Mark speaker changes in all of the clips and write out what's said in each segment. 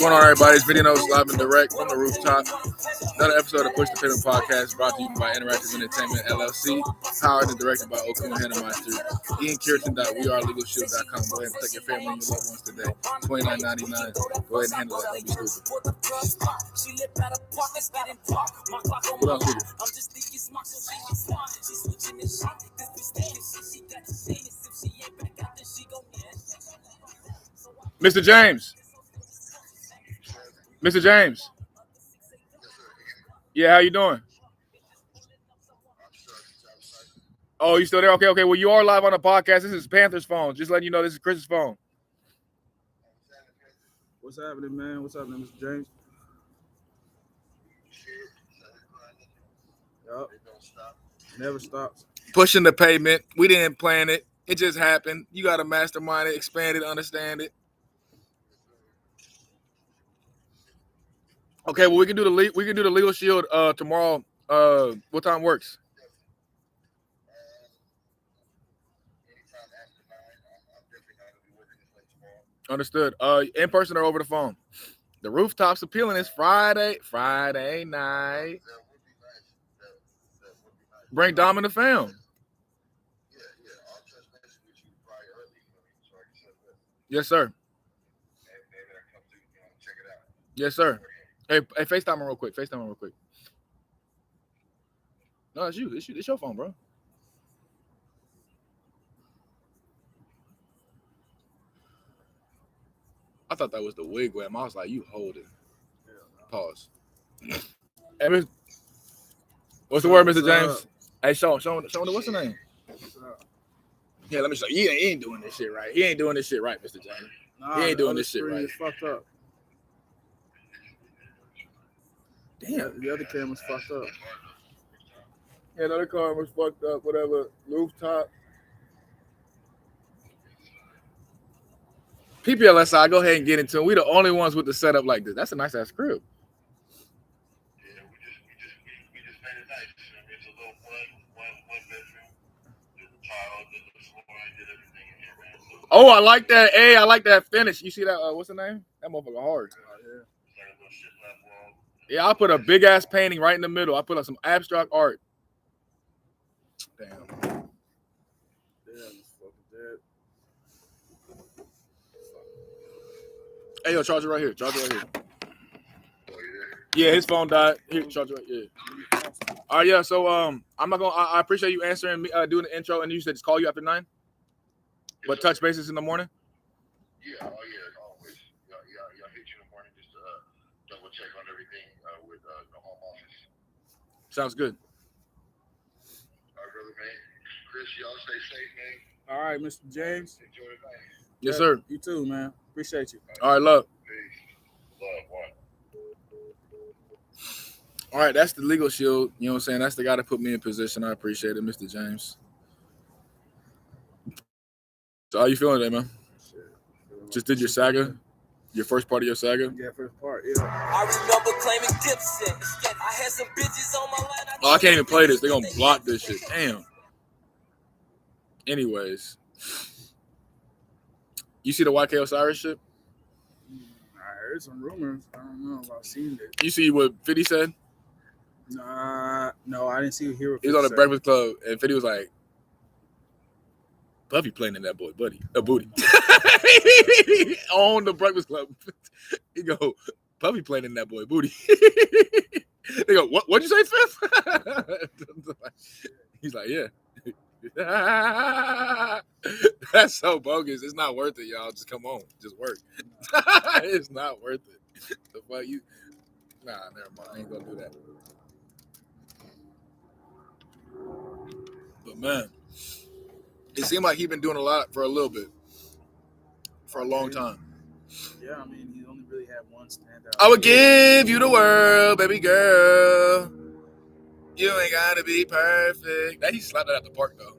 Speaker 1: going on, everybody? It's Video Notes live and direct from the rooftop. Another episode of Push the Pavement podcast brought to you by Interactive Entertainment LLC, powered and directed by Okuma Hanamaster, IanCuritan.wearelegalshield.com. Go ahead and take your family and your loved ones today. $29.99. Go ahead and handle that. Don't be stupid. What else is Mr. James. Mr. James. Yeah, how you doing? Oh, you still there? Okay. Well, you are live on the podcast. This is Panther's phone. Just letting you know this is Chris's phone.
Speaker 2: What's happening, man? What's happening, Mr. James? Yup. Never stops.
Speaker 1: Pushing the pavement. We didn't plan it. It just happened. You got to mastermind it, expand it, understand it. Okay, well we can do the legal shield tomorrow. What time works? Understood. In person or over the phone? The Rooftops Appealing is Friday night. Bring Dom and the fam. Yes, sir. Yes, sir. Hey, FaceTime him real quick. No, it's you. It's your phone, bro. I thought that was the wigwam. I was like, you hold it. Pause. Hey, what's the word, Mr. James? Hey, show him. What's the name? Yeah, let me show you. He ain't doing this shit right. He ain't doing this shit right, Mr. James.
Speaker 2: Nah,
Speaker 1: he ain't doing this shit right.
Speaker 2: It's fucked up.
Speaker 1: Damn.
Speaker 2: The other camera's fucked up.
Speaker 1: Yeah, the other camera's fucked up. Whatever. Rooftop. PPLSI, go ahead and get into it. We the only ones with the setup like this. That's a nice ass crib.
Speaker 3: Yeah, we just made it nice. It's a little one bedroom. There's a tile, there's a floor, I did everything in here, man. So,
Speaker 1: oh, I like that. Hey, I like that finish. You see that? What's the name? That motherfucker hard. Yeah, I'll put a big ass painting right in the middle. I put up some abstract art. Damn.
Speaker 2: It's fucking dead.
Speaker 1: Hey, yo, charge it right here. Yeah, his phone died. Here, charge it right here. All right, yeah. So I'm not gonna. I appreciate you answering me, doing the intro, and you said just call you after 9. But touch bases in the morning.
Speaker 3: Yeah, always. Yeah, hit you in the morning just to double check on everything with the home office.
Speaker 1: Sounds good.
Speaker 3: All right, brother, man. Chris, y'all stay safe, man.
Speaker 2: All right, Mr. James.
Speaker 3: Enjoy the night.
Speaker 1: Yes, sir.
Speaker 2: You too, man. Appreciate you.
Speaker 1: All right, love.
Speaker 3: Peace. Love, one.
Speaker 1: All right, that's the legal shield. You know what I'm saying? That's the guy that put me in position. I appreciate it, Mr. James. So how you feeling today, man? Just did your saga? Your first part of your saga?
Speaker 2: Yeah, first part, yeah.
Speaker 4: I remember claiming Gibson. I had some bitches on my line.
Speaker 1: Oh, I can't even play this. They're going to block this shit. Damn. Anyways. You see the YK Osiris shit?
Speaker 2: I heard some rumors. I don't know if I've seen it.
Speaker 1: You see what 50 said?
Speaker 2: Nah, no, I didn't see it here.
Speaker 1: He was on the Breakfast Club, and 50 was like, Puffy playing in that boy, booty. On the Breakfast Club. He go, Puffy playing in that boy, booty. They go, what'd you say, Fifth? He's like, yeah. That's so bogus. It's not worth it, y'all. Just come on. Just work. It's not worth it. The fuck you? Nah, never mind. I ain't gonna do that. But man, it seemed like he's been doing a lot for a little bit, for a long time.
Speaker 2: Yeah, I mean, he only really had one standout.
Speaker 1: I would give you the world, baby girl. You ain't gotta be perfect. That he slapped that at the park though.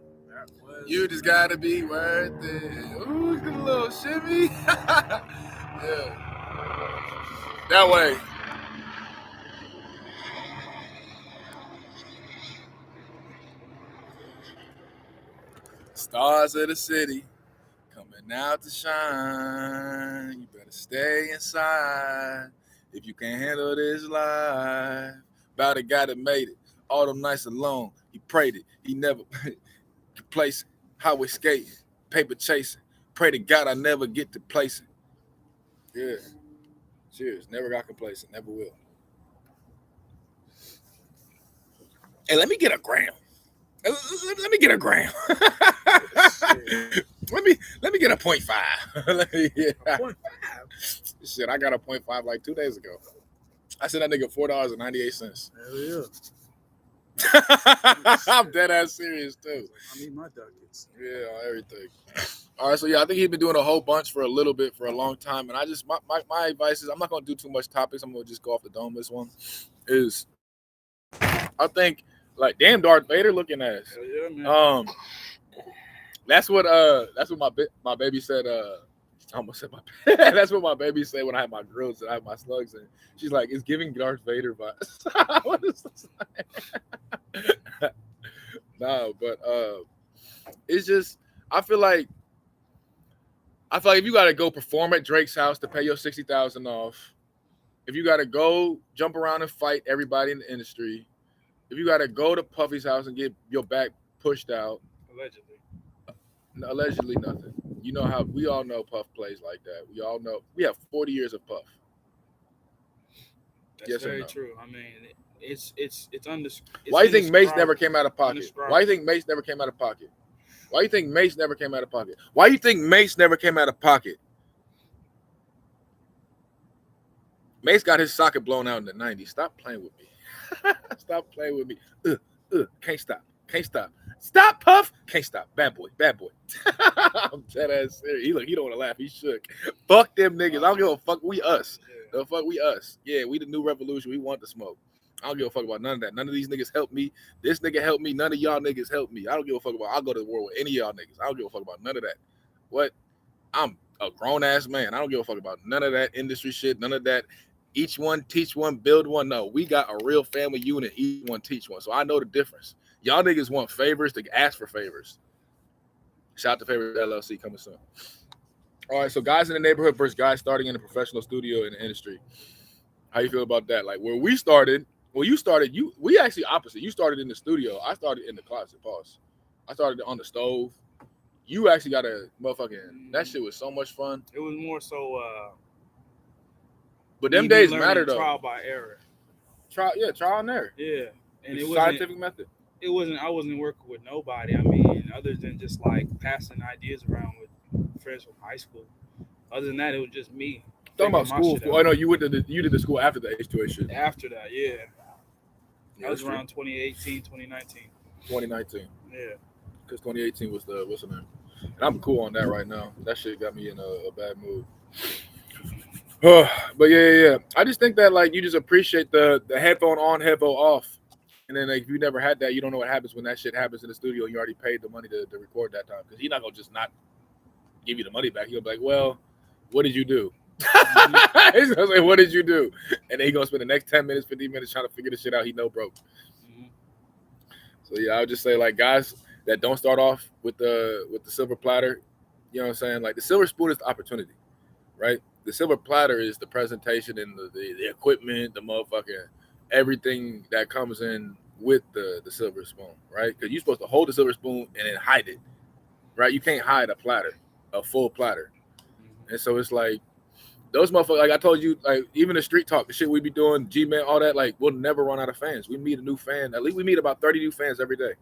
Speaker 1: You just gotta be worth it. Ooh, he's got a little shimmy. Yeah. That way. Stars of the city coming And now to shine, you better stay inside. If you can't handle this life, about a guy that made it. All them nights alone, he prayed it. He never complacent. Highway skating, paper chasing. Pray to God I never get to placing. Yeah. Cheers. Never got complacent. Never will. Hey, let me get a gram. Let me get a gram. let me get a 0.5. Yeah.
Speaker 2: 0.5.
Speaker 1: Shit, I got a 0.5 like 2 days ago. I sent that nigga $4.98.
Speaker 2: Hell yeah.
Speaker 1: I'm dead ass serious too.
Speaker 2: I need my ducats.
Speaker 1: Yeah, everything. All right, so yeah, I think he's been doing a whole bunch for a little bit for a long time, and I just my advice is I'm not gonna do too much topics. I'm gonna just go off the dome. This one is I think like damn Darth Vader looking ass.
Speaker 2: Hell yeah, man.
Speaker 1: That's what my baby said. I almost said my that's what my baby said when I had my grills and I had my slugs and she's like, it's giving Darth Vader vibes. What is this? No, but it's just I feel like if you gotta go perform at Drake's house to pay your $60,000 off, if you gotta go jump around and fight everybody in the industry, if you gotta go to Puffy's house and get your back pushed out, allegedly nothing. You know how we all know Puff plays like that. We all know we have 40 years of Puff.
Speaker 2: That's
Speaker 1: yes
Speaker 2: very
Speaker 1: or no?
Speaker 2: true. I mean, it's
Speaker 1: Why do you think Mace never came out of pocket?
Speaker 2: Indescribable.
Speaker 1: Why do you think Mace never came out of pocket? Why do you think Mace never came out of pocket? Why do you think Mace never came out of pocket? Mace got his socket blown out in the 90s. Stop playing with me. Stop playing with me. Can't stop. Can't stop. Stop, Puff. Can't stop. Bad boy. Bad boy. I'm dead ass serious. He don't want to laugh. He shook. Fuck them niggas. I don't give a fuck. We us. The fuck we us. Yeah, we the new revolution. We want the smoke. I don't give a fuck about none of that. None of these niggas help me. This nigga help me. None of y'all niggas help me. I don't give a fuck about. I'll go to the war with any of y'all niggas. I don't give a fuck about none of that. What? I'm a grown ass man. I don't give a fuck about none of that industry shit. None of that. Each one teach one, build one. No, we got a real family unit. Each one teach one. So I know the difference. Y'all niggas want favors to ask for favors. Shout out to Favors LLC coming soon. All right, so guys in the neighborhood versus guys starting in a professional studio in the industry. How you feel about that? Like where we started, we actually opposite. You started in the studio. I started in the closet. Pause. I started on the stove. You actually got a motherfucking, that shit was so much fun.
Speaker 2: It was more so
Speaker 1: But them days matter though.
Speaker 2: Trial by error.
Speaker 1: Trial and error.
Speaker 2: Yeah. And it
Speaker 1: scientific method.
Speaker 2: I wasn't working with nobody. I mean, other than just like passing ideas around with friends from high school. Other than that, it was just me.
Speaker 1: Talking about school. Oh no, you did the school after the H2A shit.
Speaker 2: After that, yeah.
Speaker 1: Yeah,
Speaker 2: that was around 2018, 2019.
Speaker 1: 2019.
Speaker 2: Yeah.
Speaker 1: Because 2018 was the what's the name? And I'm cool on that right now. That shit got me in a bad mood. But yeah. I just think that like you just appreciate the headphone on, headphone off. And then like, if you never had that, you don't know what happens when that shit happens in the studio and you already paid the money to record that time. Because he's not going to just not give you the money back. He'll be like, well, what did you do? He's going to say, what did you do? And then he's going to spend the next 10 minutes, 15 minutes trying to figure the shit out he know broke.
Speaker 2: Mm-hmm.
Speaker 1: So yeah, I would just say like guys that don't start off with the silver platter, you know what I'm saying? Like the silver spoon is the opportunity, right? The silver platter is the presentation and the equipment, the motherfucking everything that comes in with the silver spoon, right? Because you're supposed to hold the silver spoon and then hide it, right? You can't hide a full platter. And so it's like those motherfuckers, like I told you, like even the street talk, the shit we be doing, G-Man, all that, like we'll never run out of fans. We meet a new fan. At least we meet about 30 new fans every day.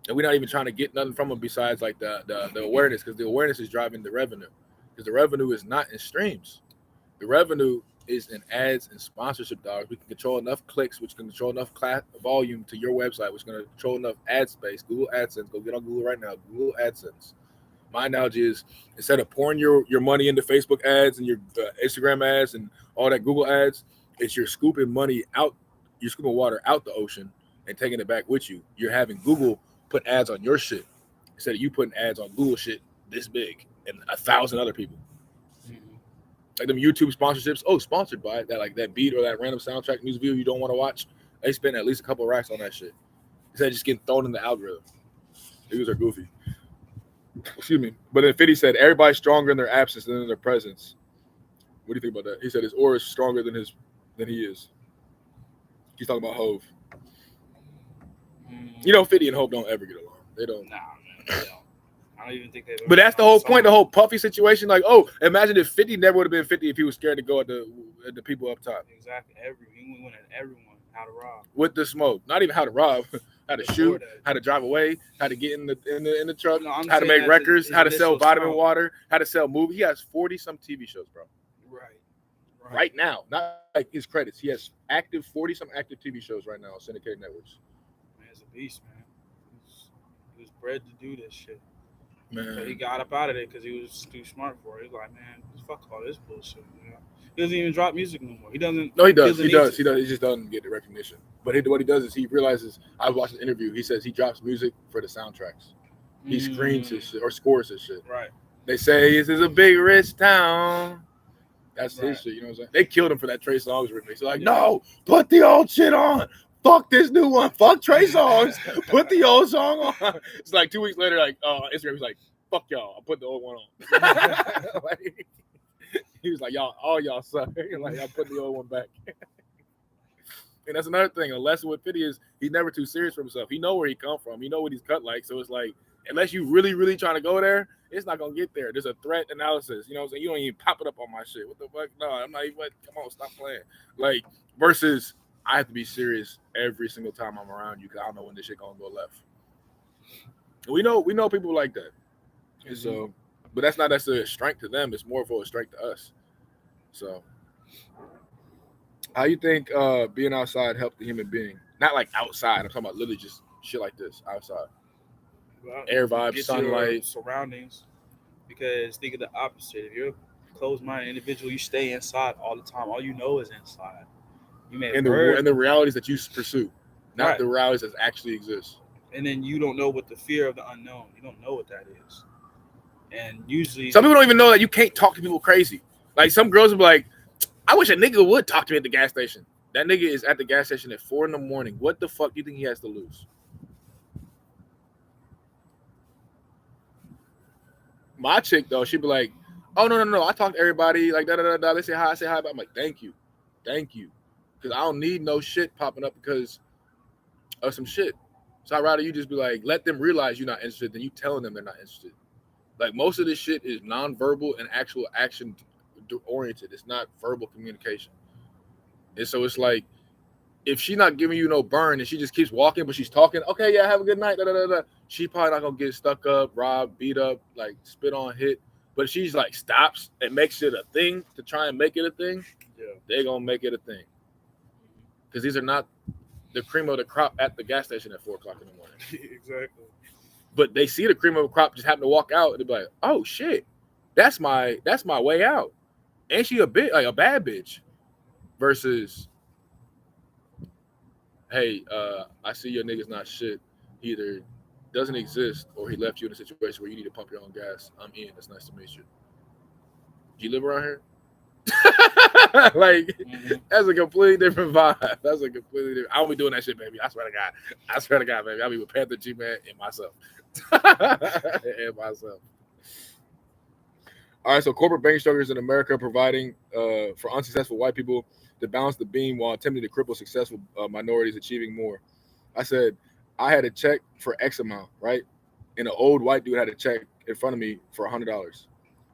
Speaker 1: And we're not even trying to get nothing from them besides like the awareness, because the awareness is driving the revenue. Because the revenue is not in streams. The revenue is in ads and sponsorship dollars. We can control enough clicks, which can control enough volume to your website, which is going to control enough ad space. Google AdSense. Go get on Google right now. Google AdSense. My analogy is instead of pouring your money into Facebook ads and your Instagram ads and all that Google ads, it's you're scooping money out, you're scooping water out the ocean and taking it back with you. You're having Google put ads on your shit instead of you putting ads on Google shit this big and 1,000 other people. Like them YouTube sponsorships, sponsored by that, like that beat or that random soundtrack music video you don't want to watch. They spend at least a couple of racks on that shit instead of just getting thrown in the algorithm. Niggas are goofy. Excuse me. But then 50 said everybody's stronger in their absence than in their presence. What do you think about that? He said his aura is stronger than he is. He's talking about Hove. You know, 50 and Hove don't ever get along. They don't.
Speaker 2: Nah, man, they don't. I don't even think they.
Speaker 1: But that's the whole point. The whole Puffy situation. Like, oh, imagine if 50 never would have been 50 if he was scared to go at the people up top.
Speaker 2: Exactly. He went at everyone. How to rob.
Speaker 1: With the smoke. Not even how to rob. How to shoot. How to drive away. How to get in the truck.
Speaker 2: No,
Speaker 1: how to make records. How to sell vitamin
Speaker 2: song.
Speaker 1: water. How to sell movies. He has 40-some TV shows, bro. Right now. Not like his credits. He has 40-some active TV shows right now on syndicated networks.
Speaker 2: Man, it's a beast, man. He was bred to do this shit.
Speaker 1: Man.
Speaker 2: But he got up out of it because he was too smart for it. He's like, man, fuck all this bullshit. You know? He doesn't even drop music no more. He doesn't.
Speaker 1: No, he does. He does. He just doesn't get the recognition. But what he does is he realizes. I watched an interview. He says he drops music for the soundtracks. He screens his shit or scores his shit.
Speaker 2: Right.
Speaker 1: They say this is a big rich town. That's his shit. You know what I'm saying? They killed him for that Trey Songz remix. They're like, no, put the old shit on. Fuck this new one. Fuck Trey Songz. Put the old song on. It's like 2 weeks later, like Instagram was like, fuck y'all. I put the old one on. Like, he was like, all y'all suck. Like, I put the old one back. And that's another thing. A lesson with 50 is he's never too serious for himself. He know where he come from. He know what he's cut like. So it's like, unless you really, really trying to go there, it's not gonna get there. There's a threat analysis. You know what I'm saying? You don't even pop it up on my shit. What the fuck? No, I'm not even. Come on, stop playing. Like versus, I have to be serious every single time I'm around you because I don't know when this shit gonna go left. And we know people like that. And so, but that's not necessarily a strength to them. It's more of a strength to us. So, how you think being outside helped the human being? Not like outside. I'm talking about literally just shit like this outside.
Speaker 2: Well,
Speaker 1: air vibes, sunlight,
Speaker 2: surroundings. Because think of the opposite. If you're a closed-minded individual, you stay inside all the time. All you know is inside. You may
Speaker 1: and the realities that you pursue, not the realities that actually exist.
Speaker 2: And then you don't know what the fear of the unknown. You don't know what that is. And usually,
Speaker 1: some people don't even know that you can't talk to people crazy. Like some girls will be like, "I wish a nigga would talk to me at the gas station." That nigga is at the gas station at 4 a.m. What the fuck do you think he has to lose? My chick though, she'd be like, "Oh no, I talk to everybody like da. They say hi, I say hi." But I'm like, "Thank you," because I don't need no shit popping up because of some shit. So I'd rather you just be like, let them realize you're not interested than you telling them they're not interested. Like most of this shit is nonverbal and actual action oriented. It's not verbal communication. And so it's like, if she's not giving you no burn and she just keeps walking, but she's talking, okay, yeah, have a good night, she probably not gonna get stuck up, robbed, beat up, like spit on, hit. But she's like stops and makes it a thing to try and make it a thing, they're gonna make it a thing. Because these are not the cream of the crop at the gas station at 4 o'clock in the morning.
Speaker 2: Exactly.
Speaker 1: But they see the cream of the crop just happen to walk out and they're like, oh shit, that's my way out. And she a bad bitch. Versus, hey, I see your nigga's not shit. He either doesn't exist or he left you in a situation where you need to pump your own gas. I'm in. It's nice to meet you. Do you live around here? Like, that's a completely different vibe. That's a completely different. I'll be doing that shit, baby. I swear to God, baby. I'll be with Panther, G-Man, and myself. All right, so corporate bank structures in America providing for unsuccessful white people to balance the beam while attempting to cripple successful minorities achieving more. I said, I had a check for X amount, right? And an old white dude had a check in front of me for $100.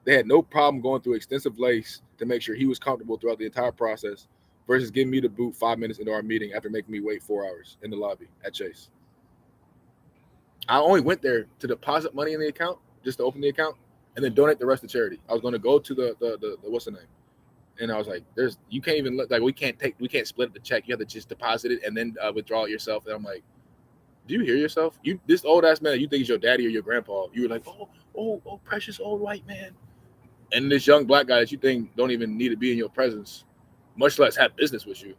Speaker 1: They had no problem going through extensive lace to make sure he was comfortable throughout the entire process versus giving me the boot 5 minutes into our meeting after making me wait 4 hours in the lobby at Chase. I only went there to deposit money in the account, just to open the account, and then donate the rest to charity. I was going to go to the what's the name? And I was like, you can't even look, like we can't split the check. You have to just deposit it and then withdraw it yourself. And I'm like, do you hear yourself? This old ass man that you think is your daddy or your grandpa. You were like, oh, precious old white man. And this young black guy that you think don't even need to be in your presence, much less have business with you.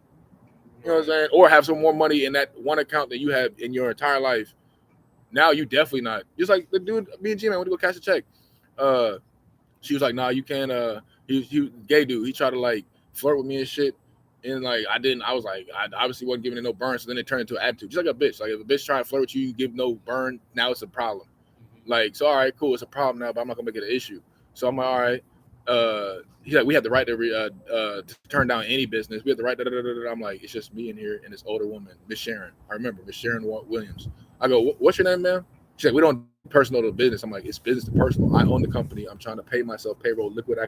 Speaker 1: You know what I'm saying? Or have some more money in that one account that you have in your entire life. Now you definitely not. Just like the dude, me and G-Man, went to go cash a check. She was like, nah, you can't. He gay dude. He tried to like flirt with me and shit. And like I was like, I obviously wasn't giving it no burn. So then it turned into an attitude. Just like a bitch. Like if a bitch trying to flirt with you, you give no burn. Now it's a problem. Like, so all right, cool, it's a problem now, but I'm not gonna make it an issue. So I'm like, all right. He's like, we have the right to turn down any business. We have the right. I'm like, it's just me in here and this older woman, Miss Sharon. I remember Miss Sharon Williams. I go, what's your name, ma'am? She's like, we don't do personal to business. I'm like, it's business to personal. I own the company. I'm trying to pay myself payroll, liquid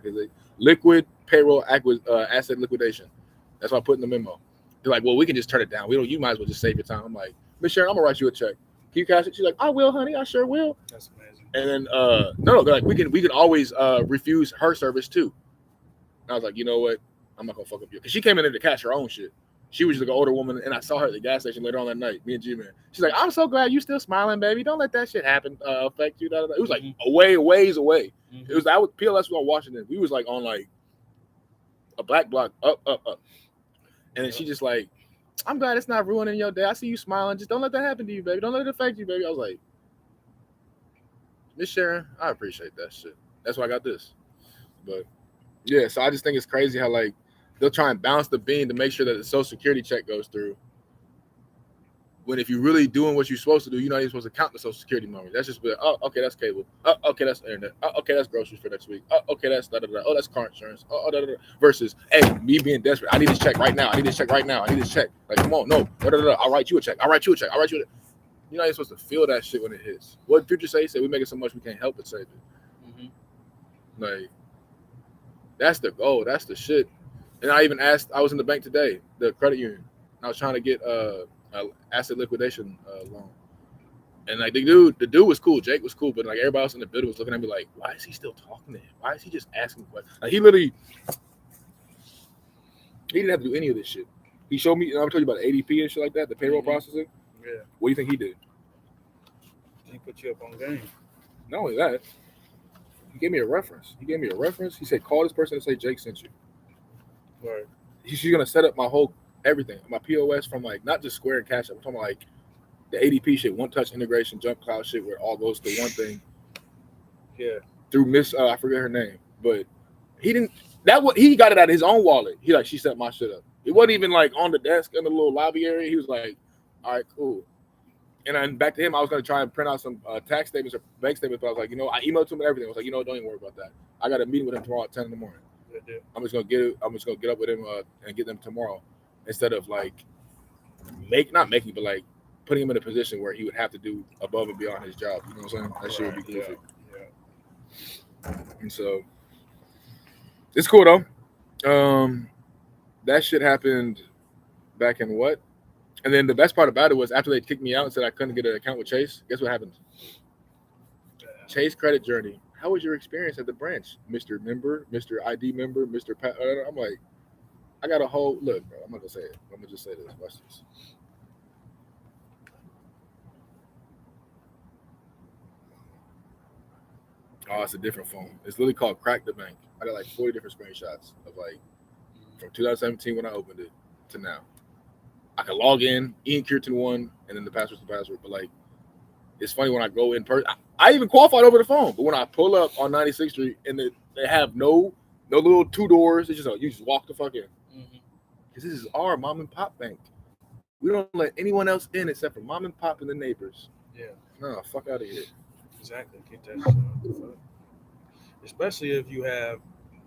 Speaker 1: payroll asset liquidation. That's what I put in the memo. They're like, well, we can just turn it down. You might as well just save your time. I'm like, Miss Sharon, I'm gonna write you a check. Can you cash it? She's like, I will, honey. I sure will.
Speaker 2: That's amazing.
Speaker 1: And then no, they're like, we can always refuse her service too. And I was like, you know what? I'm not gonna fuck up you, because she came in there to cash her own shit. She was just like an older woman, and I saw her at the gas station later on that night. Me and G-Man. She's like, I'm so glad you still smiling, baby. Don't let that shit happen affect you. It was like a ways away. It was PLS was on Washington. We was like on like a black block up. And then she just like, I'm glad it's not ruining your day. I see you smiling. Just don't let that happen to you, baby. Don't let it affect you, baby. I was like, Miss Sharon, I appreciate that shit. That's why I got this. But yeah, so I just think it's crazy how like they'll try and bounce the bean to make sure that the Social Security check goes through. When if you're really doing what you're supposed to do, you're not even supposed to count the Social Security money. That's just, oh, okay, that's cable. Oh, okay, that's internet. Oh, okay, that's groceries for next week. Oh, okay, that's da-da-da. Oh, that's car insurance. Oh, da-da-da. Versus, hey, me being desperate. I need this check right now. I need this check right now. I need this check. Like, come on, no. Da-da-da. I'll write you a check. I'll write you a check. I'll write you a check. You're not even supposed to feel that shit when it hits. What Future say? He said, we make it so much we can't help but save it. Like, that's the goal. That's the shit. And I even asked, I was in the bank today, the credit union. I was trying to get asset liquidation loan. And like the dude was cool. Jake was cool, but like everybody else in the building was looking at me like, why is he still talking to him? Why is he just asking questions? Like he didn't have to do any of this shit. He showed me, I told you about ADP and shit like that, the payroll processing.
Speaker 2: Yeah.
Speaker 1: What do you think he did?
Speaker 2: He put you up on game.
Speaker 1: Not only that, he gave me a reference. He said, call this person and say Jake sent you.
Speaker 2: Right.
Speaker 1: She's gonna set up my whole everything, my POS from like not just Square and Cash App. I'm talking about like the ADP shit, one touch integration, jump cloud shit, where it all goes to one thing.
Speaker 2: Yeah.
Speaker 1: Through Miss, I forget her name, but he didn't. He got it out of his own wallet. She set my shit up. It wasn't even like on the desk in the little lobby area. He was like, all right, cool. And then back to him, I was gonna try and print out some tax statements or bank statements, but I was like, I emailed to him and everything. I was like, don't even worry about that. I got a meeting with him tomorrow at 10 in the morning. I'm just gonna get up with him and get them tomorrow, instead of like but like putting him in a position where he would have to do above and beyond his job. You know what I'm saying? That shit would be goofy. Yeah. And so it's cool though. That shit happened back in what? And then the best part about it was after they kicked me out and said I couldn't get an account with Chase, guess what happened? Chase credit journey. How was your experience at the branch, Mr. Member, Mr. ID member, Mr. I'm like, I got a whole look, bro. I'm not gonna say it. I'm gonna just say this. Watch this. Oh, it's a different phone. It's literally called Crack the Bank. I got like 40 different screenshots of like from 2017 when I opened it to now. I can log in, Ian Kirton one, and then the password's the password. But like, it's funny when I go in person. I even qualified over the phone, but when I pull up on 96th Street and they have no little two doors, it's just you just walk the fuck in. Because this is our mom and pop bank. We don't let anyone else in except for mom and pop and the neighbors.
Speaker 2: Yeah.
Speaker 1: No, fuck out of here.
Speaker 2: Exactly. Get that shit out the fuck. Especially if you have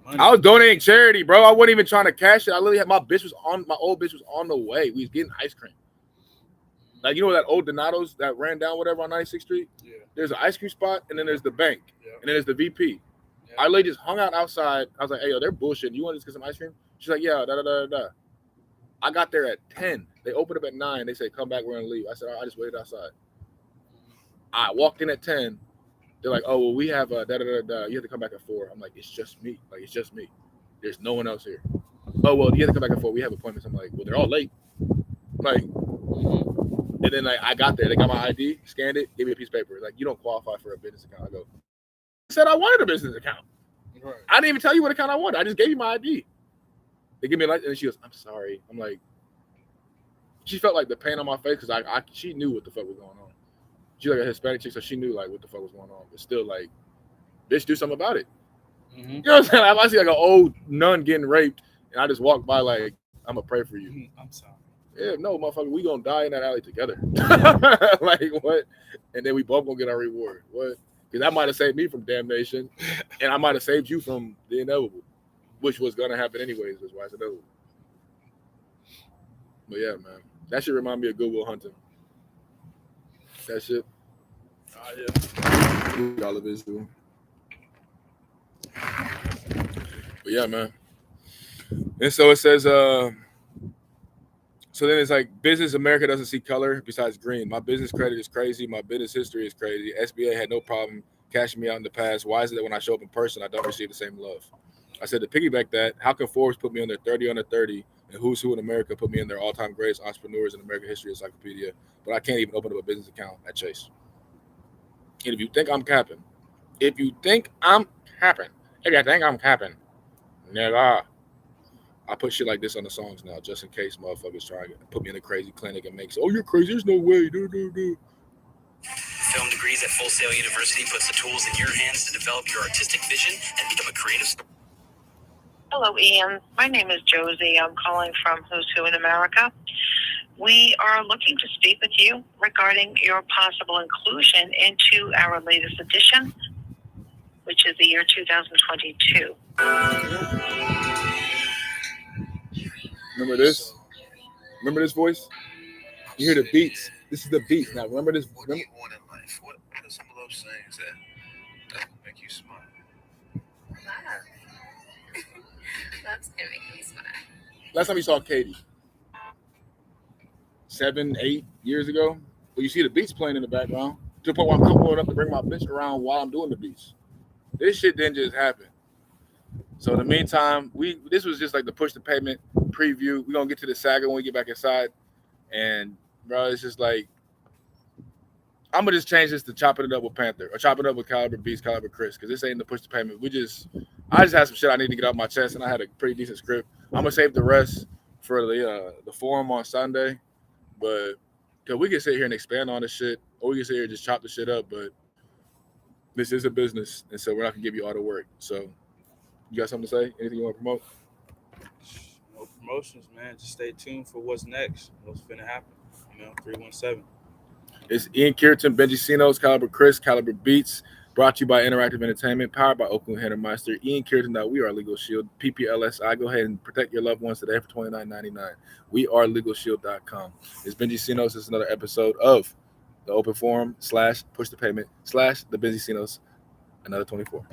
Speaker 2: money.
Speaker 1: I was donating charity, bro. I wasn't even trying to cash it. I literally had my old bitch was on the way. We was getting ice cream. Like, that old Donato's that ran down whatever on 96th Street? Yeah. There's an ice cream spot, and then there's the bank, and then there's the VP. Yeah. I literally just hung out outside. I was like, hey, yo, they're bullshitting. You want to just get some ice cream? She's like, yeah, da-da-da-da-da. I got there at 10. They opened up at 9. They said, come back, we're going to leave. I said, I just waited outside. I walked in at 10. They're like, oh, well, we have da-da-da-da. You have to come back at 4. I'm like, it's just me. Like, it's just me. There's no one else here. Oh, well, you have to come back at 4. We have appointments. I'm like, well, they're all late. Like, and then like I got there, they got my ID, scanned it, gave me a piece of paper. Like, you don't qualify for a business account. I go, I said I wanted a business account. Right. I didn't even tell you what account I wanted. I just gave you my ID. They give me a license, and she goes, I'm sorry. I'm like, she felt like the pain on my face because she knew what the fuck was going on. She's like a Hispanic chick, so she knew like what the fuck was going on. But still, like, bitch, do something about it. You know what I'm saying? I see like an old nun getting raped, and I just walk by like, I'm gonna pray for you.
Speaker 2: I'm sorry.
Speaker 1: Yeah, no, motherfucker, we gonna die in that alley together. Like, what? And then we both gonna get our reward. What? Because that might have saved me from damnation, and I might have saved you from the inevitable, which was gonna happen anyways. That's why it's inevitable. But yeah, man, that should remind me of Good Will Hunting. That shit.
Speaker 2: Oh, yeah.
Speaker 1: All of visual. But yeah, man. And so it says, so then it's like business America doesn't see color besides green. My business credit is crazy. My business history is crazy. SBA had no problem cashing me out in the past. Why is it that when I show up in person, I don't receive the same love? I said to piggyback that, how can Forbes put me on their 30 under 30 and Who's Who in America put me in their all-time greatest entrepreneurs in American history encyclopedia, but I can't even open up a business account at Chase. And if you think I'm capping, nigga, I put shit like this on the songs now, just in case motherfuckers try to put me in a crazy clinic and make, oh, you're crazy. There's no way. Do.
Speaker 5: Film Degrees at Full Sail University puts the tools in your hands to develop your artistic vision and become a creative.
Speaker 6: Hello, Ian. My name is Josie. I'm calling from Who's Who in America. We are looking to speak with you regarding your possible inclusion into our latest edition, which is the year 2022.
Speaker 1: Remember this? Remember this voice? You hear the beats. This is the beats. Now, remember this?
Speaker 3: What do you want in life? What are some of those sayings that will make you smile?
Speaker 7: That's gonna make me smile.
Speaker 1: Last time you saw Katie? 7, 8 years ago? Well, you see the beats playing in the background. To the point where I'm pulling up to bring my bitch around while I'm doing the beats. This shit didn't just happen. So in the meantime, this was just like the Push the Pavement preview. We're gonna get to the saga when we get back inside. And bro, it's just like I'm gonna just change this to chopping it up with Panther or chopping it up with Calibur Beats, Calibur Chris, because this ain't the Push the Pavement. I just had some shit I need to get off my chest, and I had a pretty decent script. I'm gonna save the rest for the forum on Sunday, but because we can sit here and expand on this shit, or we can sit here and just chop the shit up. But this is a business, and so we're not gonna give you all the work. So, you got something to say? Anything you want to promote?
Speaker 2: No promotions, man. Just stay tuned for what's next. What's finna happen? 317.
Speaker 1: It's Ian Kirton, Benji Sinos, Calibur Chris, Calibur Beats, brought to you by Interactive Entertainment, powered by Oakland Hendermeister. Ian Kirton, we are Legal Shield, PPLSI. Go ahead and protect your loved ones today for $29.99. We are LegalShield.com. It's Benji Sinos. This is another episode of the Open Forum / Push the Pavement / the Benji Sinos, another 24.